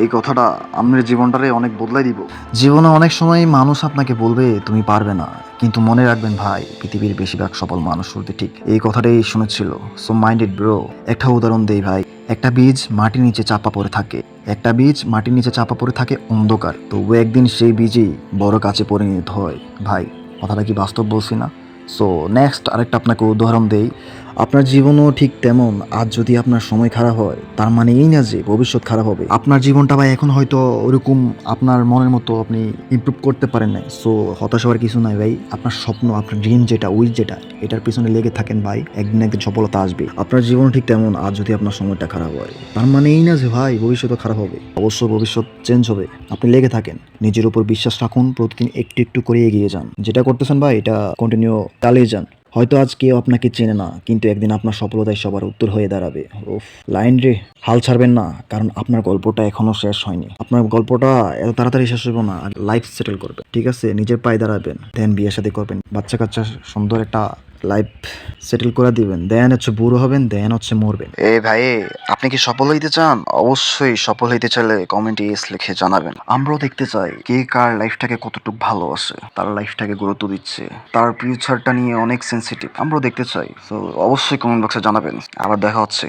এই কথাটা আপনার জীবনটারে অনেক বদলাই দিব। জীবনে অনেক সময় মানুষ আপনাকে বলবে তুমি পারবে না, কিন্তু মনে রাখবেন ভাই, পৃথিবীর বেশিরভাগ সফল মানুষ শুরুতে ঠিক এই কথাটাই শুনেছিল। So minded bro. একটা উদাহরণ দেই ভাই, একটা বীজ মাটির নিচে চাপা পড়ে থাকে, একটা বীজ মাটির নিচে চাপা পড়ে থাকে অন্ধকার, তবু একদিন সেই বীজই বড় গাছে পরিণত হয়। ভাই, কথাটা কি বাস্তব বলছি না? সো নেক্সট আরেকটা আপনাকে উদাহরণ দেই। আপনার জীবনও ঠিক তেমন। আজ যদি আপনার সময় খারাপ হয়, তার মানে এই না যে ভবিষ্যৎ খারাপ হবে। আপনার জীবনটা ভাই এখন হয়তো ওরকম আপনার মনের মতো আপনি ইমপ্রুভ করতে পারেন নাই। সো হতাশ হওয়ার কিছু নাই ভাই। আপনার স্বপ্ন, আপনার ড্রিম যেটা, উইশ যেটা, এটার পিছনে লেগে থাকেন ভাই, একদিন একদিন সফলতা আসবে। আপনার জীবন ঠিক তেমন। আজ যদি আপনার সময়টা খারাপ হয়, তার মানে এই না যে ভাই ভবিষ্যৎও খারাপ হবে। অবশ্য ভবিষ্যৎ চেঞ্জ হবে। আপনি লেগে থাকেন, নিজের উপর বিশ্বাস রাখুন, প্রতিদিন একটু একটু করে এগিয়ে যান। যেটা করতেছেন ভাই, এটা কন্টিনিউ চালিয়ে যান। হয়তো আজ কেউ আপনাকে চেনে না, কিন্তু একদিন আপনার সফলতাই সবার উত্তর হয়ে দাঁড়াবে। ওফ, লাইন রে। হাল ছাড়বেন না, কারণ আপনার গল্পটা এখনো শেষ হয়নি। আপনার গল্পটা এত তাড়াতাড়ি শেষ হইব না। লাইফ সেটেল করবেন, ঠিক আছে? নিজের পায়ে দাঁড়াবেন, দেন বিয়ে শাদী করবেন, বাচ্চা কাচ্চা, সুন্দর একটা লাইফ সেটেল করে দিবেন, দেন হচ্ছে বুড়ো হবেন, দেন হচ্ছে মরবেন। ভাই, আপনি কি সফল হইতে চান? অবশ্যই সফল হইতে চাইলে কমেন্টে ইয়েস লিখে জানাবেন। আমরাও দেখতে চাই কে কার লাইফটাকে কতটুকু ভালোবাসে, তার লাইফটাকে গুরুত্ব দিচ্ছে, তার ফিউচারটা নিয়ে অনেক সেনসিটিভ। আমরাও দেখতে চাই। তো অবশ্যই কমেন্ট বক্সে জানাবেন। আবার দেখা হচ্ছে।